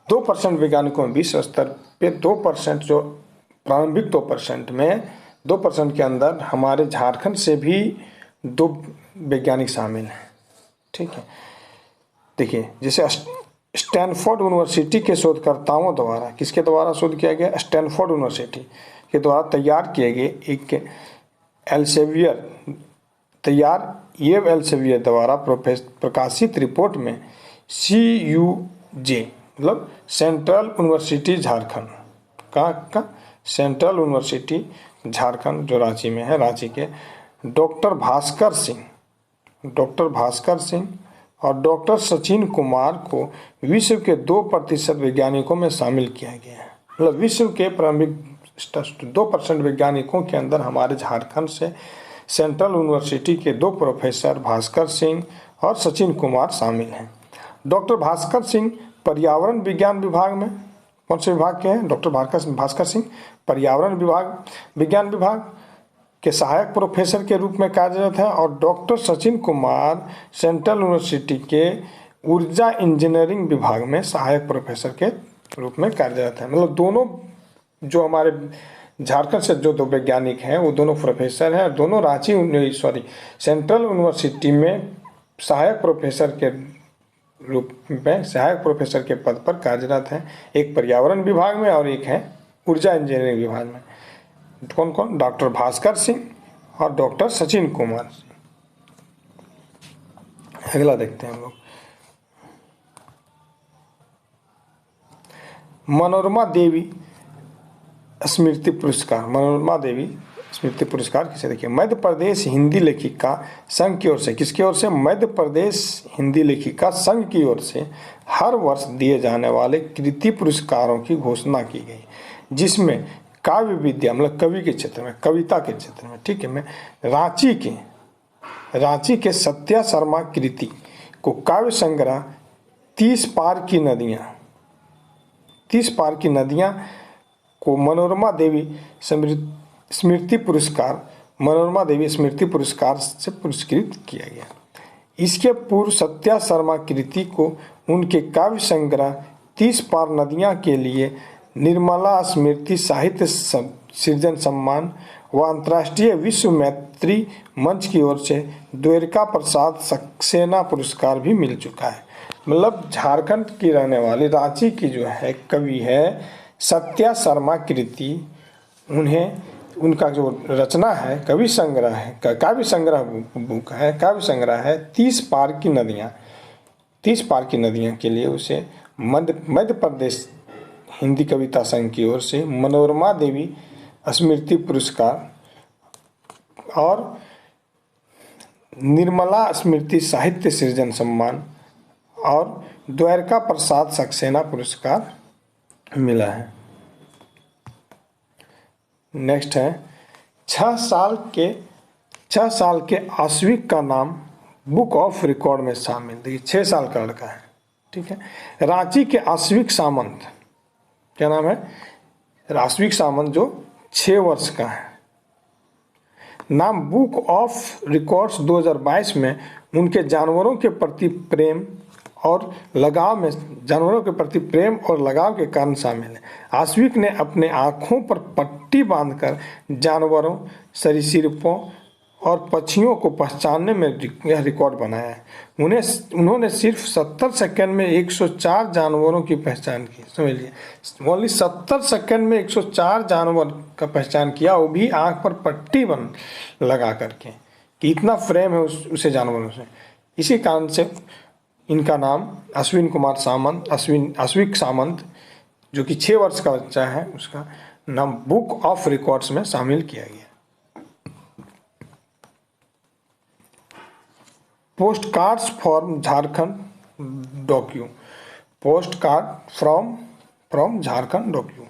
2% वैज्ञानिकों में विश्व स्तर पे 2%, जो प्रारंभिक 2% में 2% के अंदर हमारे झारखंड से भी 2 वैज्ञानिक शामिल हैं। ठीक है, देखिए जैसे स्टैनफोर्ड यूनिवर्सिटी के शोधकर्ताओं द्वारा, किसके द्वारा शोध किया गया? स्टैनफोर्ड यूनिवर्सिटी के द्वारा तैयार किए गए एक एव एल्सेवियर द्वारा प्रकाशित रिपोर्ट में CUJ मतलब सेंट्रल यूनिवर्सिटी झारखंड का सेंट्रल यूनिवर्सिटी झारखंड जो रांची में है, रांची के डॉक्टर भास्कर सिंह और डॉक्टर सचिन कुमार को विश्व के 2% वैज्ञानिकों में शामिल किया गया है। मतलब विश्व के प्रारंभिक 2% वैज्ञानिकों के अंदर हमारे झारखंड से सेंट्रल यूनिवर्सिटी के 2 प्रोफेसर भास्कर सिंह और सचिन कुमार शामिल हैं। डॉक्टर भास्कर सिंह पर्यावरण विज्ञान विभाग में, कौन से विभाग के हैं? डॉक्टर भास्कर सिंह पर्यावरण विज्ञान विभाग के सहायक प्रोफेसर के रूप में कार्यरत है और doctor Sachin Kumar central university के ऊर्जा इंजीनियरिंग विभाग में सहायक प्रोफेसर के रूप में कार्यरत है। मतलब दोनों जो हमारे झारखंड से जो 2 वैज्ञानिक हैं वो दोनों प्रोफेसर हैं, दोनों सेंट्रल यूनिवर्सिटी में सहायक प्रोफेसर के रूप में सहायक प्रोफेसर के पद पर कार्यरत हैं। एक पर्यावरण विभाग में और एक है ऊर्जा इंजीनियरिंग विभाग में। कौन कौन? डॉक्टर भास्कर सिंह और डॉक्टर सचिन कुमार। अगला देखते हैं हम लोग। मनोरमा देवी स्मृति पुरस्कार किसे? देखिए मध्य प्रदेश हिंदी लेखिका संघ की ओर से, किसकी ओर से? मध्य प्रदेश हिंदी लेखिका संघ की ओर से हर वर्ष दिए जाने वाले कृति पुरस्कारों की घोषणा की गई, जिसमें काव्य विद्या मतलब कवि के क्षेत्र में, कविता के क्षेत्र में, ठीक है, मैं रांची के सत्या शर्मा कृति को काव्य संग्रह 30 पार की नदियां को मनोरमा देवी स्मृति पुरस्कार से पुरस्कृत किया गया। इसके पूर्व सत्या शर्मा कृति को उनके काव्य संग्रह 30 पार नदियां के लिए निर्मला स्मृति साहित्य सृजन सम्मान व अंतर्राष्ट्रीय विश्व मैत्री मंच की ओर से द्वारका प्रसाद सक्सेना पुरस्कार भी मिल चुका है। मतलब झारखंड की रहने वाली रांची की जो है कवि है सत्या शर्मा कृति, उनका जो रचना है काव्य संग्रह है 30 पार की नदियां के लिए उसे मध्य प्रदेश हिंदी कविता संघ की ओर से मनोरमा देवी स्मृति पुरस्कार और निर्मला स्मृति साहित्य सृजन सम्मान और द्वारका प्रसाद सक्सेना पुरस्कार मिला है। नेक्स्ट है 6 साल के आश्विक का नाम बुक ऑफ रिकॉर्ड में शामिल। देखिए 6 साल का लड़का है, ठीक है। रांची के आश्विक सामंत, क्या नाम है? आश्विक सामंत, जो 6 वर्ष का है। नाम बुक ऑफ रिकॉर्ड्स 2022 में उनके जानवरों के प्रति प्रेम और लगाव के कारण शामिल है। आश्विक ने अपने आँखों पर पट्टी बांधकर जानवरों, सरीसृपों और पक्षियों को पहचानने में यह रिकॉर्ड बनाया है। उन्होंने सिर्फ 70 सेकंड में 104 जानवरों की पहचान की। समझ लीजिए, ओनली 70 सेकंड में 104 जानवर का पहचान किया, वो भी आँख पर पट्टी लगा करके, कि इतना फ्रेम है उसे जानवरों से। इसी कारण से इनका नाम आश्विक सामंत, जो कि 6 वर्ष का बच्चा है, उसका नाम बुक ऑफ रिकॉर्ड्स में शामिल किया गया। Post cards from Jharkhand docu.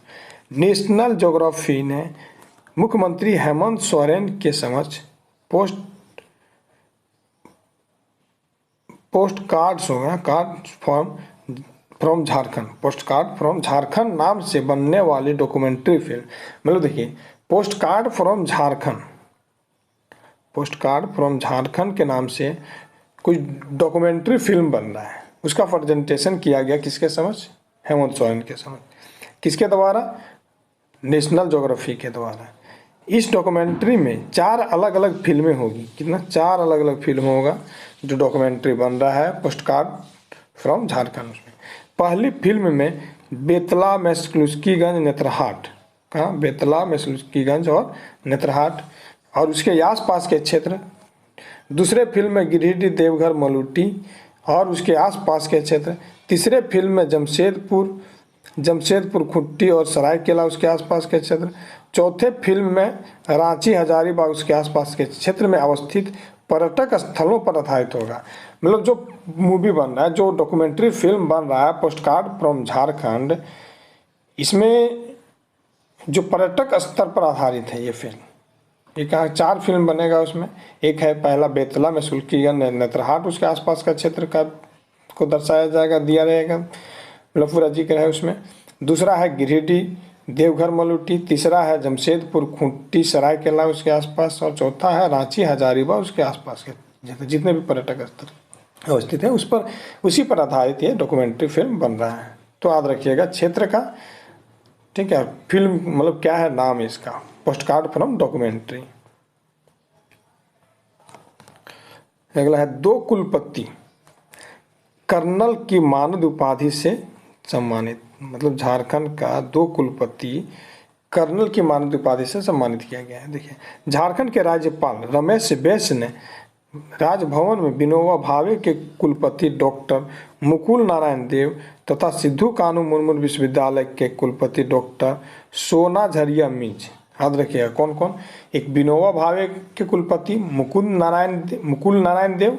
National geography ने मुख्यमंत्री हेमंत सोरेन के समक्ष पोस्ट कार्ड्स फ्रॉम झारखंड नाम से बनने वाली डॉक्यूमेंट्री फिल्म, मतलब देखिए पोस्ट कार्ड फ्रॉम झारखंड के नाम से कुछ डॉक्यूमेंट्री फिल्म बन रहा है। उसका प्रेजेंटेशन किया गया किसके समक्ष? हेमंत सोरेन के समय। किसके द्वारा? नेशनल ज्योग्राफी के द्वारा। इस डॉक्यूमेंट्री में 4 अलग अलग फिल्में होगी। कितना? 4 अलग अलग फिल्म होगा जो डॉक्यूमेंट्री बन रहा है पोस्ट कार्ड फ्रॉम झारखंड। उसमें पहली फिल्म में बेतला, मेस्लुस्कीगंज, नेतरहाट, कहाँ? बेतला, मेस्लुस्कीगंज और नेतरहाट और उसके आसपास के क्षेत्र। दूसरे फिल्म में गिरिडीह, देवघर, मलूटी और उसके आसपास के क्षेत्र। तीसरे फिल्म में जमशेदपुर, खुट्टी और सरायकेला उसके आसपास के क्षेत्र। चौथे फिल्म में रांची, हजारीबाग उसके आसपास के क्षेत्र में अवस्थित पर्यटक स्थलों पर आधारित होगा। मतलब जो मूवी बन रहा है, जो डॉक्यूमेंट्री फिल्म बन रहा है पोस्ट कार्ड फ्रॉम झारखंड, इसमें जो पर्यटक स्तर पर आधारित है ये फिल्म। ये कहा 4 फिल्म बनेगा उसमें। एक है पहला बेतला, मेस्लुस्कीगंज, नेतरहाट उसके आसपास का क्षेत्र का को दर्शाया जाएगा, दिया रहेगा, मतलब पूरा जिक्र है उसमें। दूसरा है गिरिडीह, देवघर, मलूटी। तीसरा है जमशेदपुर, खूंटी, सरायकेला उसके आसपास और चौथा है रांची, हजारीबाग उसके आसपास के जितने भी पर्यटक स्थल अवस्थित है उस पर, उसी पर आधारित ये डॉक्यूमेंट्री फिल्म बन रहा है। तो याद रखिएगा क्षेत्र का, ठीक है। फिल्म मतलब क्या है, नाम है इसका, पोस्ट कार्ड फ्रॉम डॉक्यूमेंट्री। अगला है 2 कुलपति कर्नल की मानद उपाधि से सम्मानित। मतलब झारखंड का 2 कुलपति कर्नल की मानद उपाधि से सम्मानित किया गया है। देखिए, झारखंड के राज्यपाल रमेश बैस ने राजभवन में विनोबा भावे के कुलपति डॉक्टर मुकुल नारायण देव तथा सिद्धू कानू मुर्मू विश्वविद्यालय के कुलपति डॉक्टर सोना झरिया मिंज। याद रखिएगा कौन कौन? एक विनोबा भावे के कुलपति मुकुल नारायण देव,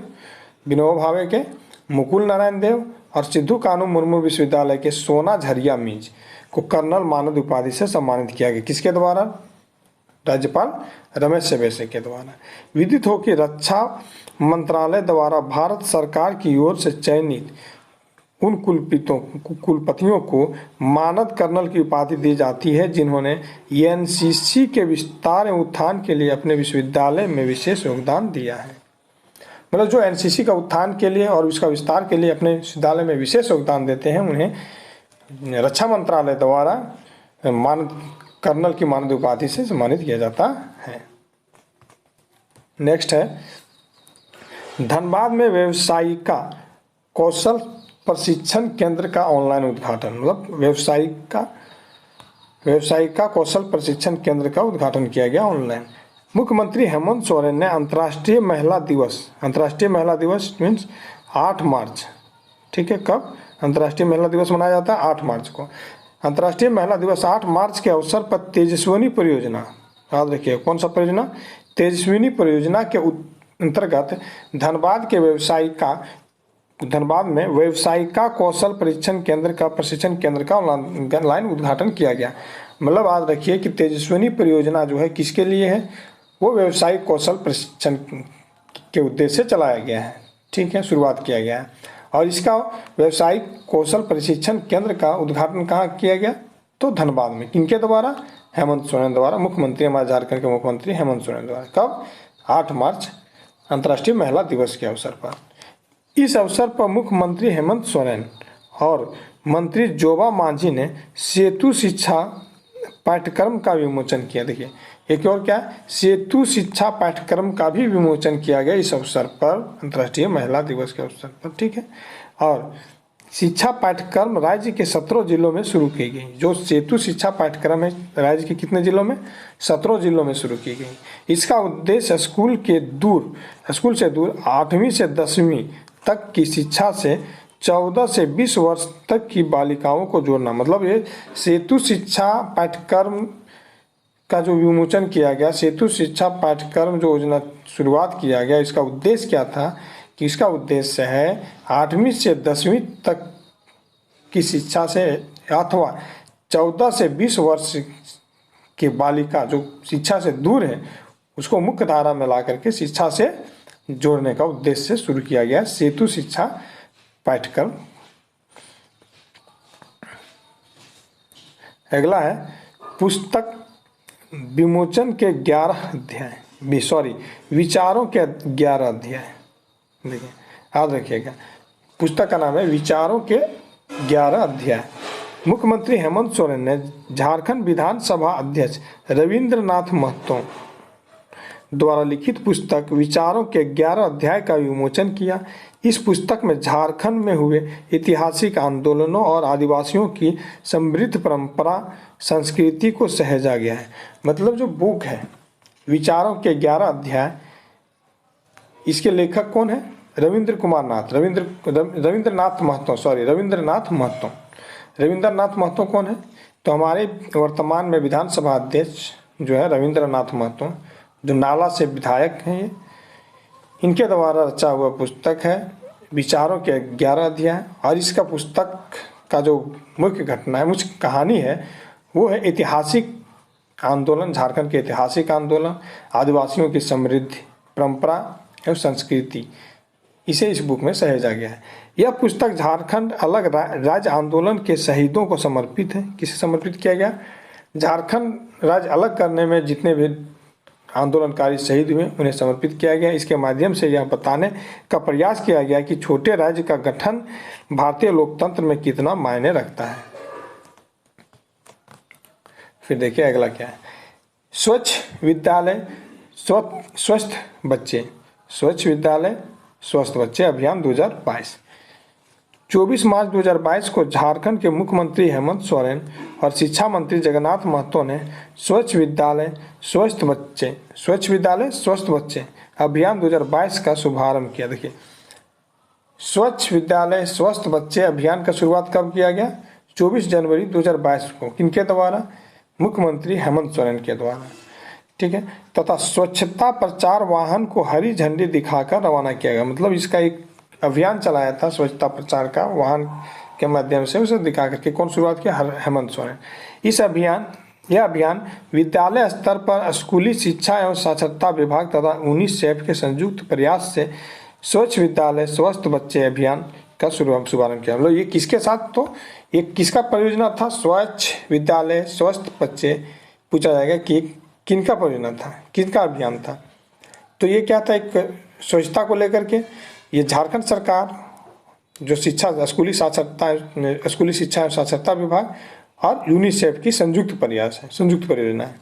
विनोबा भावे के मुकुल नारायण देव और सिद्धू कानू मुर्मू विश्वविद्यालय के सोना झरिया मिंज को कर्नल मानद उपाधि से सम्मानित किया गया। किसके द्वारा? राज्यपाल रमेश बैस के द्वारा। विदित हो कि रक्षा मंत्रालय द्वारा भारत सरकार की ओर से चयनित उन कुलपतियों को मानद कर्नल की उपाधि दी जाती है जिन्होंने एनसीसी के विस्तार एवं उत्थान के लिए अपने विश्वविद्यालय में विशेष योगदान दिया है। मतलब जो एनसीसी का उत्थान के लिए और उसका विस्तार के लिए अपने विश्वविद्यालय में विशेष योगदान देते हैं, उन्हें रक्षा मंत्रालय द्वारा मानद कर्नल की मानद उपाधि से सम्मानित किया जाता है। नेक्स्ट है धनबाद में व्यावसायिका कौशल प्रशिक्षण केंद्र का ऑनलाइन उद्घाटन। मतलब व्यावसायिका कौशल प्रशिक्षण केंद्र का उद्घाटन किया गया ऑनलाइन। मुख्यमंत्री हेमंत सोरेन ने अंतर्राष्ट्रीय महिला दिवस मीन्स 8 मार्च, ठीक है। कब अंतर्राष्ट्रीय महिला दिवस मनाया जाता है? 8 मार्च को। अंतर्राष्ट्रीय महिला दिवस 8 मार्च के अवसर पर तेजस्विनी परियोजना, याद रखिए कौन सा परियोजना? तेजस्विनी परियोजना के अंतर्गत धनबाद में व्यावसायिका कौशल प्रशिक्षण केंद्र का ऑनलाइन उद्घाटन किया गया। मतलब याद रखिए कि तेजस्विनी परियोजना जो है किसके लिए है? वो व्यावसायिक कौशल प्रशिक्षण के उद्देश्य से चलाया गया है, ठीक है, शुरुआत किया गया है। और इसका व्यावसायिक कौशल प्रशिक्षण केंद्र का उद्घाटन कहाँ किया गया? तो धनबाद में। किनके द्वारा? हेमंत सोरेन द्वारा, मुख्यमंत्री, हमारे झारखंड के मुख्यमंत्री हेमंत सोरेन द्वारा। कब? 8 मार्च अंतर्राष्ट्रीय महिला दिवस के अवसर पर। इस अवसर पर मुख्यमंत्री हेमंत सोरेन और मंत्री जोबा मांझी ने सेतु शिक्षा पाठ्यक्रम का विमोचन किया। देखिए एक और क्या, सेतु शिक्षा पाठ्यक्रम का भी विमोचन किया गया इस अवसर पर, अंतर्राष्ट्रीय महिला दिवस के अवसर पर, ठीक है। और शिक्षा पाठ्यक्रम राज्य के 17 जिलों में शुरू की गई। जो सेतु शिक्षा पाठ्यक्रम है राज्य के कितने जिलों में? 17 जिलों में शुरू की गई। इसका उद्देश्य स्कूल से दूर 8वीं से 10वीं तक की शिक्षा से 14 से 20 वर्ष तक की बालिकाओं को जोड़ना। मतलब ये सेतु शिक्षा पाठ्यक्रम का जो विमोचन किया गया, सेतु शिक्षा पाठ्यक्रम जो योजना शुरुआत किया गया, इसका उद्देश्य क्या था? कि इसका उद्देश्य है 8वीं से 10वीं तक की शिक्षा से अथवा 14 से 20 वर्ष की बालिका जो शिक्षा से दूर है उसको मुख्य धारा में ला करके शिक्षा से जोड़ने का उद्देश्य से शुरू किया गया सेतु शिक्षा पाठ्यक्रम। अगला है पुस्तक विमोचन के 11 अध्याय, विचारों के 11 अध्याय। देखिए याद रखिएगा, पुस्तक का नाम है विचारों के 11 अध्याय। मुख्यमंत्री हेमंत सोरेन ने झारखंड विधानसभा अध्यक्ष रविंद्रनाथ महतो द्वारा लिखित पुस्तक विचारों के 11 अध्याय का विमोचन किया। इस पुस्तक में झारखंड में हुए ऐतिहासिक आंदोलनों और आदिवासियों की समृद्ध परंपरा संस्कृति को सहेजा गया है। मतलब जो बुक है विचारों के 11 अध्याय, इसके लेखक कौन है? रविंद्रनाथ महतो कौन है? तो हमारे वर्तमान में विधानसभा अध्यक्ष जो है रविंद्रनाथ महतो, जो नाला से विधायक हैं, ये इनके द्वारा रचा हुआ पुस्तक है विचारों के 11 अध्याय। और इसका पुस्तक का जो मुख्य घटना है, मुख्य कहानी है, वो है ऐतिहासिक आंदोलन, झारखंड के ऐतिहासिक आंदोलन, आदिवासियों की समृद्ध परंपरा एवं संस्कृति, इसे इस बुक में सहेजा गया है। यह पुस्तक झारखंड अलग राज्य आंदोलन के शहीदों को समर्पित है। किसे समर्पित किया गया? झारखंड राज्य अलग करने में जितने भी आंदोलनकारी शहीद हुए उन्हें समर्पित किया गया। इसके माध्यम से यह बताने का प्रयास किया गया कि छोटे राज्य का गठन भारतीय लोकतंत्र में कितना मायने रखता है। फिर देखिए अगला क्या है। स्वच्छ विद्यालय स्वस्थ बच्चे, स्वच्छ विद्यालय स्वस्थ बच्चे अभियान 2022। 24 मार्च 2022 को झारखंड के मुख्यमंत्री हेमंत सोरेन और शिक्षा मंत्री जगन्नाथ महतो ने स्वच्छ विद्यालय स्वस्थ बच्चे अभियान 2022 का शुभारंभ किया। देखिए, स्वच्छ विद्यालय स्वस्थ बच्चे अभियान का शुरुआत कब किया गया? 24 जनवरी 2022 को। किनके द्वारा? मुख्यमंत्री हेमंत सोरेन के द्वारा। ठीक है। तथा स्वच्छता प्रचार वाहन को हरी झंडी दिखाकर रवाना किया गया। मतलब इसका एक अभियान चलाया था स्वच्छता प्रचार का वाहन के माध्यम से, उसे दिखा करके कौन शुरुआत किया? हेमंत सोरेन। यह अभियान विद्यालय स्तर पर स्कूली शिक्षा एवं साक्षरता विभाग तथा यूनिसेफ के संयुक्त प्रयास से स्वच्छ विद्यालय स्वस्थ बच्चे अभियान का शुभारंभ किया। मतलब ये किसके साथ? तो ये किसका परियोजना था? स्वच्छ विद्यालय स्वस्थ बच्चे। पूछा जाएगा कि किनका परियोजना था, किसका अभियान था? तो ये क्या था? एक स्वच्छता को लेकर के ये झारखंड सरकार जो स्कूली शिक्षा एवं साक्षरता विभाग और यूनिसेफ की संयुक्त परियोजना है।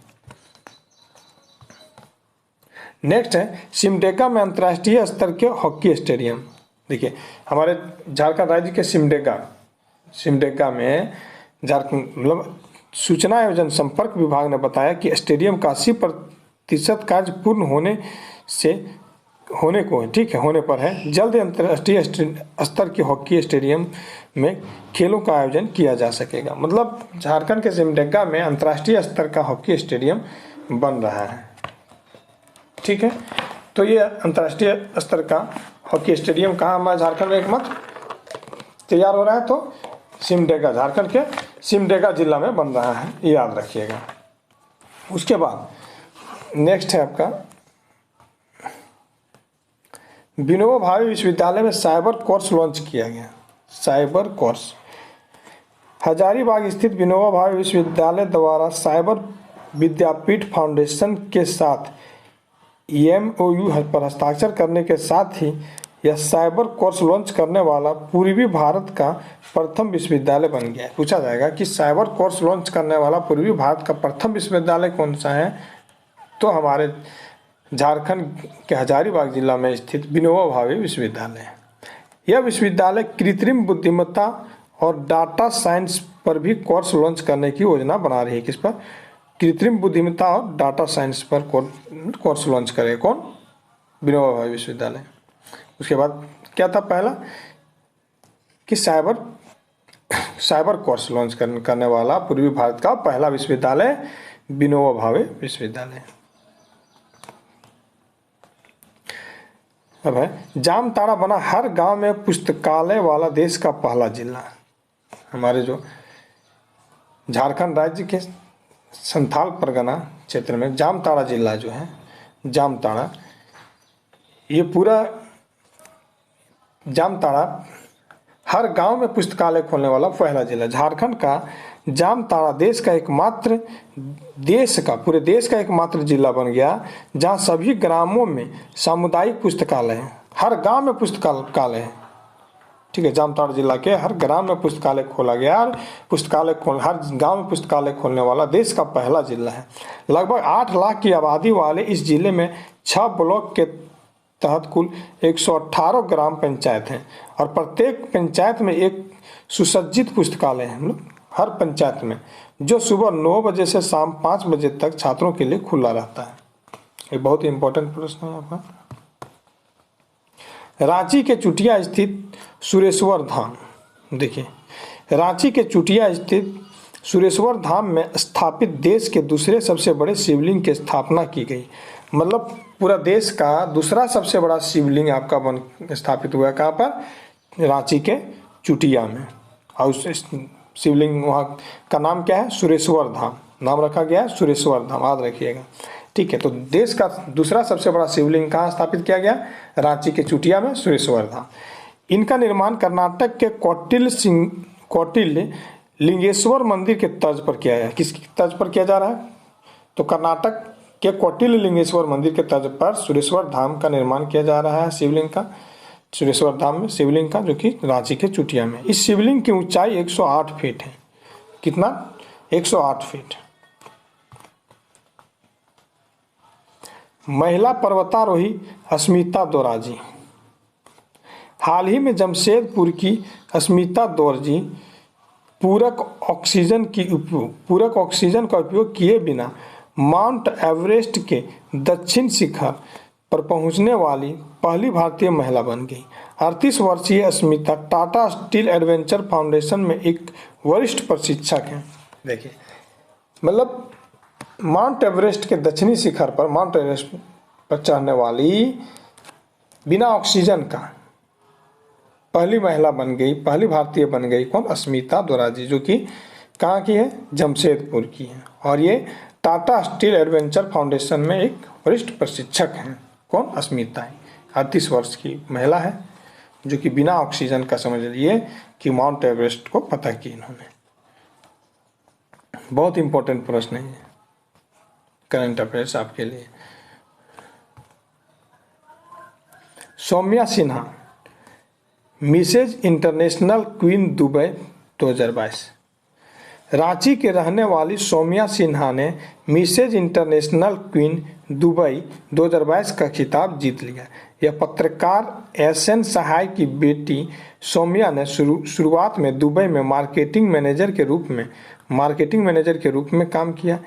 नेक्स्ट है सिमडेगा में अंतर्राष्ट्रीय स्तर के हॉकी स्टेडियम। देखिए, हमारे झारखंड राज्य के सिमडेगा में झारखंड मतलब सूचना एवं जनसंपर्क विभाग ने बताया कि स्टेडियम का 80% कार्य पूर्ण होने पर है। जल्द अंतर्राष्ट्रीय स्तर के हॉकी स्टेडियम में खेलों का आयोजन किया जा सकेगा। मतलब झारखंड के सिमडेगा में अंतर्राष्ट्रीय स्तर का हॉकी स्टेडियम बन रहा है। ठीक है, तो ये अंतर्राष्ट्रीय स्तर का हॉकी स्टेडियम कहाँ हमारे झारखंड में एकमात्र तैयार हो रहा है? तो सिमडेगा, झारखंड के सिमडेगा जिला में बन रहा है, ये याद रखिएगा। उसके बाद नेक्स्ट है आपका विनोबा भावे विश्वविद्यालय में साइबर कोर्स लॉन्च किया गया। साइबर कोर्स हजारीबाग स्थित विनोबा भावे विश्वविद्यालय द्वारा साइबर विद्यापीठ फाउंडेशन के साथ MOU पर हस्ताक्षर करने के साथ ही यह साइबर कोर्स लॉन्च करने वाला पूर्वी भारत का प्रथम विश्वविद्यालय बन गया है। पूछा जाएगा कि साइबर कोर्स लॉन्च करने वाला पूर्वी भारत का प्रथम विश्वविद्यालय कौन सा है? तो हमारे झारखंड के हजारीबाग जिला में स्थित विनोबा भावे विश्वविद्यालय है। यह विश्वविद्यालय कृत्रिम बुद्धिमत्ता और डाटा साइंस पर भी कोर्स लॉन्च करने की योजना बना रही है। किस पर? कृत्रिम बुद्धिमत्ता और डाटा साइंस पर कोर्स लॉन्च करेगा कौन? विनोबा भावे विश्वविद्यालय। उसके बाद क्या था? पहला कि साइबर कोर्स लॉन्च करने वाला पूर्वी भारत का पहला विश्वविद्यालय विनोबा भावे विश्वविद्यालय। अब है जामताड़ा बना हर गांव में पुस्तकालय वाला देश का पहला जिला। हमारे जो झारखंड राज्य के संथाल परगना क्षेत्र में जामताड़ा जिला जो है, जामताड़ा, ये पूरा जामताड़ा हर गांव में पुस्तकालय खोलने वाला पहला जिला। झारखंड का जामताड़ा पूरे देश का एकमात्र जिला बन गया जहां सभी ग्रामों में सामुदायिक पुस्तकालय है। हर गांव में पुस्तकालय है। ठीक है। जामताड़ा जिला के हर ग्राम में पुस्तकालय खोला गया और हर गांव में पुस्तकालय खोलने वाला देश का पहला जिला है। लगभग 8 लाख की आबादी वाले इस जिले में 6 ब्लॉक के तहत कुल 118 ग्राम पंचायत हैं और प्रत्येक पंचायत में एक सुसज्जित पुस्तकालय है, मतलब हर पंचायत में, जो सुबह 9 बजे से शाम 5 बजे तक छात्रों के लिए खुला रहता है। ये बहुत ही इंपॉर्टेंट प्रश्न है आपका। रांची के चुटिया स्थित सुरेश्वर धाम, देखिए रांची के चुटिया स्थित सुरेश्वर धाम में स्थापित देश के दूसरे सबसे बड़े शिवलिंग की स्थापना की गई। मतलब पूरा देश का दूसरा सबसे बड़ा शिवलिंग आपका स्थापित हुआ कहाँ पर? रांची के चुटिया में। और उस शिवलिंग वहाँ का नाम क्या है? सुरेश्वर धाम नाम रखा गया है, सुरेश्वर धाम, याद रखिएगा, ठीक है। तो देश का दूसरा सबसे बड़ा शिवलिंग कहाँ स्थापित किया गया? रांची के चुटिया में, सुरेश्वर धाम। इनका निर्माण कर्नाटक के कौटिल्य लिंगेश्वर मंदिर के तर्ज पर किया है। किसकी तर्ज पर किया जा रहा है? तो कर्नाटक के कौटिल्य लिंगेश्वर मंदिर के तर्ज पर सुरेश्वर धाम का निर्माण किया जा रहा है, शिवलिंग का, सुरेश्वर धाम में शिवलिंग का, जो कि रांची के चुटिया में। इस शिवलिंग की ऊंचाई 108 फीट है। कितना? 108 फीट। महिला पर्वतारोही अस्मिता दोराजी। हाल ही में जमशेदपुर की अस्मिता दोरजी पूरक ऑक्सीजन का उपयोग किए बिना माउंट एवरेस्ट के दक्षिण शिखर पर पहुंचने वाली पहली भारतीय महिला बन गई। 38 वर्षीय अस्मिता टाटा स्टील एडवेंचर फाउंडेशन में एक वरिष्ठ प्रशिक्षक हैं। देखिए मतलब माउंट एवरेस्ट के दक्षिणी शिखर पर, माउंट एवरेस्ट पर चढ़ने वाली बिना ऑक्सीजन का पहली महिला बन गई, पहली भारतीय बन गई। कौन? अस्मिता दोराजी, जो कि कहाँ की है? जमशेदपुर की है। और ये टाटा स्टील एडवेंचर फाउंडेशन में एक वरिष्ठ प्रशिक्षक हैं। कौन? अस्मिता। 38 वर्ष की महिला है जो कि बिना ऑक्सीजन का, समझ लीजिए कि माउंट एवरेस्ट को फतह की इन्होंने। बहुत इंपॉर्टेंट प्रश्न है ये, करंट अफेयर्स आपके लिए। Soumya Sinha Mrs international queen Dubai 2022। Ranchi के रहने वाली सौम्या सिन्हा ने मिसेज इंटरनेशनल क्वीन दुबई 2022 का खिताब जीत लिया। यह पत्रकार एसएन सहाय की बेटी सौम्या ने शुरुआत में दुबई में मार्केटिंग मैनेजर के रूप में काम किया,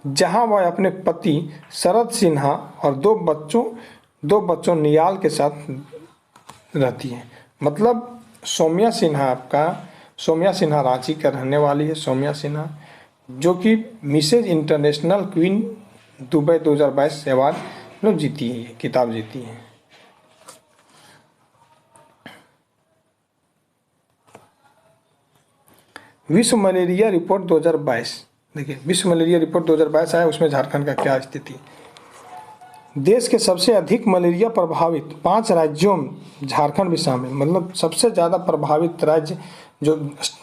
जहां वह अपने पति शरद सिन्हा और दो बच्चों नियाल के साथ रहती है। मतलब सौम्या सिन्हा रांची का रहने वाली है। सौम्या सिन्हा जो कि Mrs international queen Dubai 2022 award जीती है, खिताब जीती है। विश्व मलेरिया रिपोर्ट 2022। देखिए विश्व मलेरिया रिपोर्ट 2022 आया, उसमें झारखंड का क्या स्थिति? देश के सबसे अधिक मलेरिया प्रभावित 5 राज्यों में झारखंड भी शामिल। मतलब सबसे ज़्यादा प्रभावित राज्य जो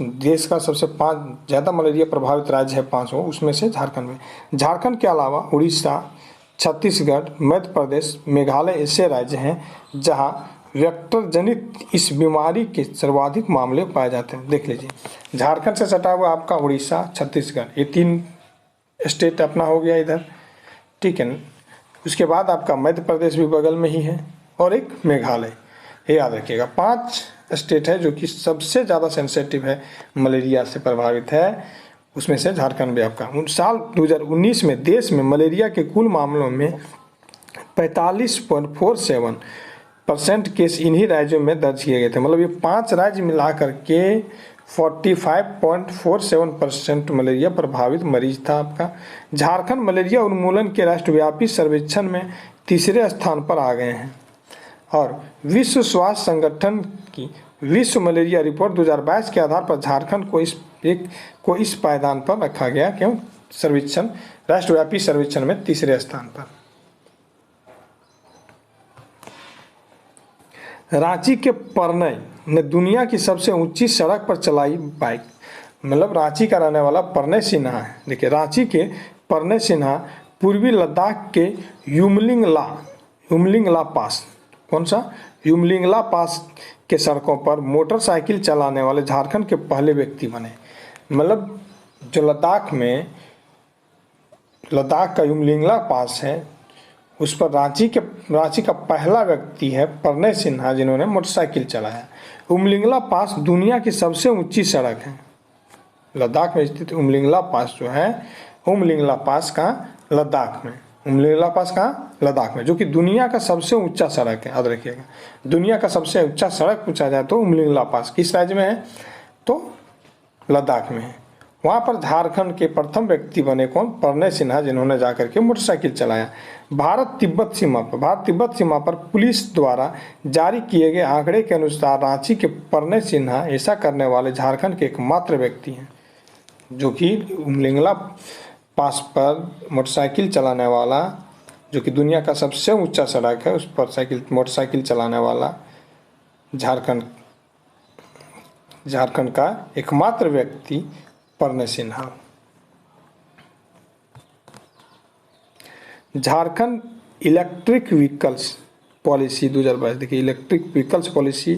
देश का सबसे 5 ज़्यादा मलेरिया प्रभावित राज्य है 5, उसमें से झारखंड में। झारखंड के अलावा उड़ीसा, छत्तीसगढ़, मध्य प्रदेश, मेघालय ऐसे राज्य हैं जहां वेक्टर जनित इस बीमारी के सर्वाधिक मामले पाए जाते हैं। देख लीजिए झारखंड से सटा हुआ आपका उड़ीसा, छत्तीसगढ़, ये 3 स्टेट अपना हो गया इधर, ठीक है। उसके बाद आपका मध्य प्रदेश भी बगल में ही है और एक मेघालय, ये याद रखिएगा। 5 स्टेट है जो कि सबसे ज़्यादा सेंसिटिव है, मलेरिया से प्रभावित है, उसमें से झारखंड भी आपका। साल 2019 में देश में मलेरिया के कुल मामलों में 45.47% केस इन्हीं राज्यों में दर्ज किए गए थे। मतलब ये 5 राज्य मिलाकर के 45.47% मलेरिया प्रभावित मरीज था आपका। झारखंड मलेरिया उन्मूलन के राष्ट्रव्यापी सर्वेक्षण में 3रे स्थान पर आ गए हैं। और विश्व स्वास्थ्य संगठन की विश्व मलेरिया रिपोर्ट 2022 के आधार पर झारखंड को इस पायदान पर रखा गया, क्यों? सर्वेक्षण, राष्ट्रव्यापी सर्वेक्षण में 3रे स्थान पर। रांची के परनय ने दुनिया की सबसे ऊंची सड़क पर चलाई बाइक। मतलब रांची का रहने वाला परनय सिन्हा है। देखिए रांची के परनय सिन्हा पूर्वी लद्दाख के युमलिंगला पास, कौन सा? युमलिंगला पास के सड़कों पर मोटरसाइकिल चलाने वाले झारखंड के पहले व्यक्ति बने। मतलब जो लद्दाख का युमलिंगला पास है, उस पर रांची का पहला व्यक्ति है परनय सिन्हा, जिन्होंने मोटरसाइकिल चलाया। युमलिंगला पास दुनिया की सबसे ऊंची सड़क है। लद्दाख में स्थित युमलिंगला पास जो है, युमलिंगला पास का लद्दाख में, युमलिंगला पास का लद्दाख में, जो कि दुनिया का सबसे ऊंचा सड़क है। याद रखिएगा, दुनिया का सबसे ऊंचा सड़क पूछा जाए तो युमलिंगला पास किस राज्य में है, तो लद्दाख में है। वहाँ पर झारखंड के प्रथम व्यक्ति बने कौन, परनय सिन्हा, जिन्होंने जाकर के मोटरसाइकिल चलाया। भारत तिब्बत सीमा पर पुलिस द्वारा जारी किए गए आंकड़े के अनुसार रांची के परनय सिन्हा ऐसा करने वाले झारखंड के एकमात्र व्यक्ति हैं, जो कि युमलिंगला पास पर मोटरसाइकिल चलाने वाला, जो कि दुनिया का सबसे ऊंचा सड़क है, उस पर मोटरसाइकिल चलाने वाला झारखंड का एकमात्र व्यक्ति Pranay Sinha. Jharkhand electric vehicles policy 2022, देखिए इलेक्ट्रिक व्हीकल्स पॉलिसी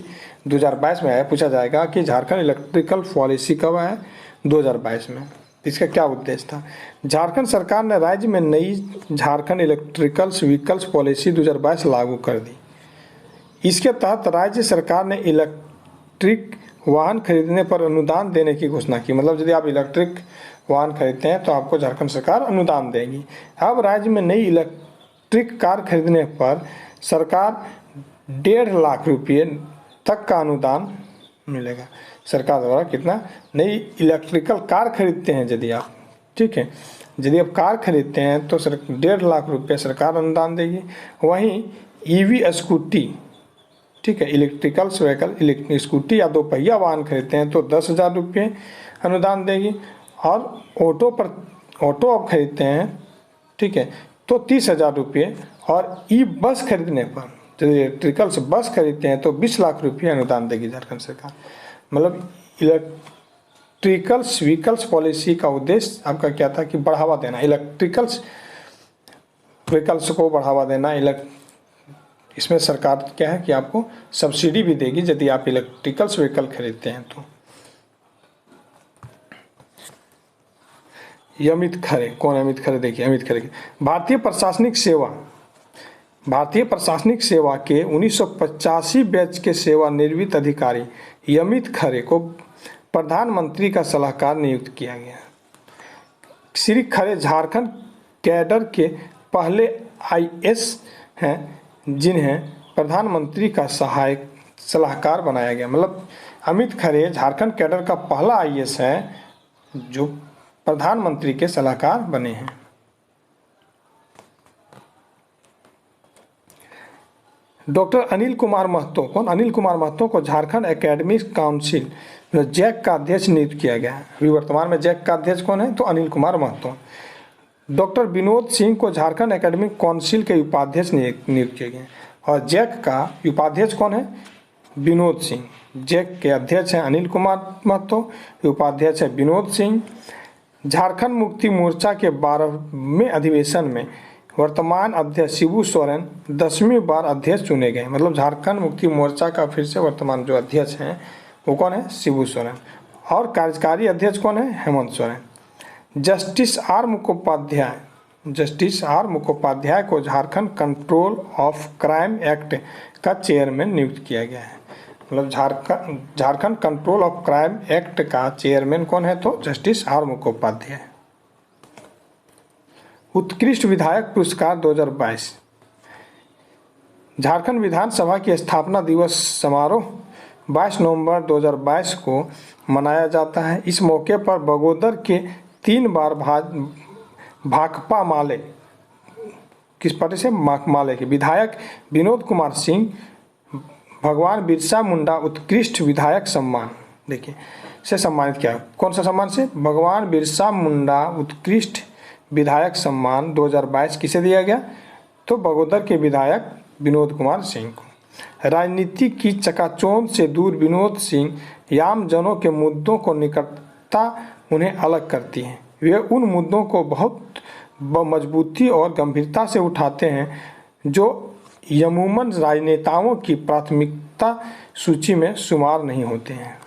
2022 में है। पूछा जाएगा कि झारखंड इलेक्ट्रिकल पॉलिसी कब है, 2022 में। इसका क्या उद्देश्य था? झारखंड सरकार ने राज्य में नई झारखंड इलेक्ट्रिकल्स व्हीकल्स पॉलिसी 2022 लागू कर दी। इसके तहत राज्य सरकार ने इलेक्ट्रिक वाहन खरीदने पर अनुदान देने की घोषणा की। मतलब यदि आप इलेक्ट्रिक वाहन खरीदते हैं तो आपको झारखंड सरकार अनुदान देगी। अब राज्य में नई इलेक्ट्रिक कार खरीदने पर सरकार 1.5 लाख रुपये तक का अनुदान मिलेगा। सरकार द्वारा कितना, नई इलेक्ट्रिकल कार खरीदते हैं यदि आप, ठीक है, यदि आप कार खरीदते हैं तो 1.5 लाख रुपये सरकार अनुदान देगी। वहीं ईवी स्कूटी, ठीक है, इलेक्ट्रिकल्स व्हीकल स्कूटी या 2 पहिया वाहन खरीदते हैं तो 10,000 रुपये अनुदान देगी। और ऑटो आप खरीदते हैं, ठीक है, तो 30,000 रुपये। और ई बस खरीदने पर, जो इलेक्ट्रिकल्स बस खरीदते हैं तो 20 लाख रुपये अनुदान देगी झारखंड सरकार। मतलब इलेक्ट्रिकल्स व्हीकल्स पॉलिसी का उद्देश्य आपका क्या था कि बढ़ावा देना, इलेक्ट्रिकल्स व्हीकल्स को बढ़ावा देना। इसमें सरकार क्या है कि आपको सब्सिडी भी देगी यदि आप इलेक्ट्रिकल्स व्हीकल खरीदते हैं तो। अमित खरे, कौन है अमित खरे? देखिए अमित खरे भारतीय प्रशासनिक सेवा के 1985 बैच के सेवानिवृत्त अधिकारी अमित खरे को प्रधानमंत्री का सलाहकार नियुक्त किया गया। श्री खरे झारखंड कैडर के पहले IAS हैं जिन्हें प्रधानमंत्री का सलाहकार बनाया गया। मतलब अमित खरे झारखंड कैडर का पहला IAS है जो प्रधानमंत्री के सलाहकार बने हैं। डॉक्टर अनिल कुमार महतो, कौन? अनिल कुमार महतो को झारखंड एकेडमिक काउंसिल जैक का अध्यक्ष नियुक्त किया गया है। अभी वर्तमान में जैक का अध्यक्ष कौन है? तो अनिल कुमार महतो। डॉक्टर विनोद सिंह को झारखंड एकेडमिक काउंसिल के उपाध्यक्ष नियुक्त किए गए। और जैक का उपाध्यक्ष कौन है? विनोद सिंह। जैक के अध्यक्ष हैं अनिल कुमार महतो, उपाध्यक्ष है विनोद सिंह। झारखंड मुक्ति मोर्चा के 12वें अधिवेशन में वर्तमान अध्यक्ष शिबू सोरेन 10वीं बार अध्यक्ष चुने गए। मतलब झारखंड मुक्ति मोर्चा का फिर से वर्तमान जो अध्यक्ष हैं वो कौन है? शिबू सोरेन। और कार्यकारी अध्यक्ष कौन है? हेमंत सोरेन। जस्टिस आर मुखोपाध्याय को Jharkhand control of crime act का चेयरमैन नियुक्त किया गया है। मतलब Jharkhand control of crime act का चेयरमैन कौन है? तो जस्टिस आर मुखोपाध्याय। उत्कृष्ट विधायक पुरस्कार 2022। झारखंड विधानसभा की स्थापना दिवस समारोह 22 नवंबर 2022 को मनाया जाता है। इस मौके पर बगोदर के 3 बार भाकपा माले, किस पार्टी से? माले के विधायक विनोद कुमार सिंह भगवान बिरसा मुंडा उत्कृष्ट विधायक सम्मान, देखिए, से सम्मानित किया। कौन सा सम्मान से? भगवान बिरसा मुंडा उत्कृष्ट विधायक सम्मान 2022 किसे दिया गया? तो बगोदर के विधायक विनोद कुमार सिंह को। राजनीति की चकाचौंध से दूर विनोद सिंह आमजनों के मुद्दों को निकटता उन्हें अलग करती है। वे उन मुद्दों को बहुत मजबूती और गंभीरता से उठाते हैं जो अमूमन राजनेताओं की प्राथमिकता पात्रता सूची में शुमार नहीं होते हैं।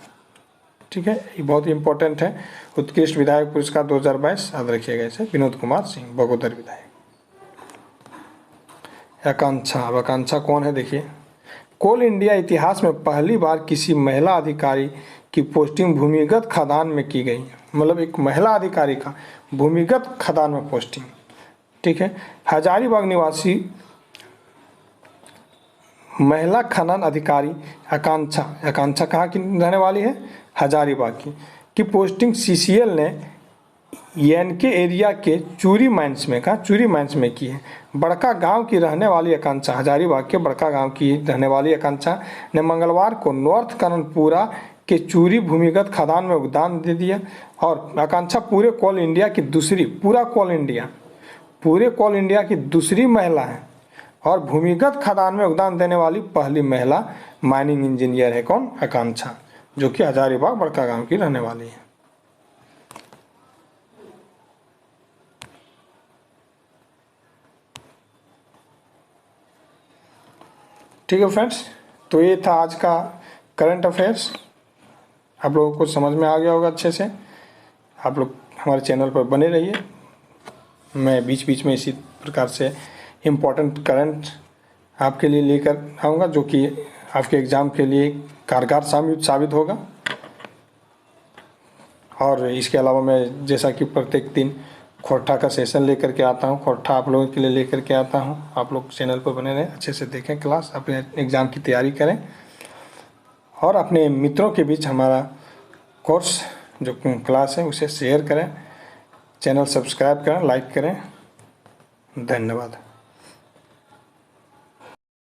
ठीक है, ये बहुत ही इंपॉर्टेंट है। उत्कृष्ट विधायक पुरस्कार 2022 याद रखिएगा इसे, विनोद कुमार सिंह, बगोदर विधायक। आकांक्षा, अब आकांक्षा कौन है देखिए। कोल इंडिया इतिहास में पहली बार किसी महिला अधिकारी की पोस्टिंग भूमिगत खदान में की गई, मतलब एक महिला अधिकारी का भूमिगत खदान में पोस्टिंग। ठीक है, हजारीबाग निवासी महिला खनन अधिकारी आकांक्षा कहाँ की रहने वाली है, हजारीबाग की पोस्टिंग सीसीएल ने एनके एरिया के चूरी माइंस में की है। बड़का गांव की रहने वाली आकांक्षा, हजारीबाग के बड़का गांव की रहने वाली आकांक्षा ने मंगलवार को नॉर्थ कर्नपुरा के चूरी भूमिगत खदान में योगदान दे दिया। और आकांक्षा पूरे कोल इंडिया की दूसरी महिला है और भूमिगत खदान में योगदान देने वाली पहली महिला माइनिंग इंजीनियर है। कौन? आकांक्षा, जो कि हजारीबाग बड़का गांव की रहने वाली है। ठीक है फ्रेंड्स, तो ये था आज का करंट अफेयर्स। आप लोगों को समझ में आ गया होगा अच्छे से। आप लोग हमारे चैनल पर बने रहिए, मैं बीच बीच में इसी प्रकार से इम्पोर्टेंट करंट आपके लिए लेकर आऊँगा, जो कि आपके एग्ज़ाम के लिए कारगर साबित होगा। और इसके अलावा मैं जैसा कि प्रत्येक दिन खोरठा का सेशन लेकर के आता हूँ, खोरठा आप लोगों के लिए लेकर के आता हूँ। आप लोग चैनल पर बने रहें, अच्छे से देखें क्लास, अपने एग्ज़ाम की तैयारी करें और अपने मित्रों के बीच हमारा कोर्स जो क्लास है उसे शेयर करें, चैनल सब्सक्राइब करें, लाइक करें। धन्यवाद।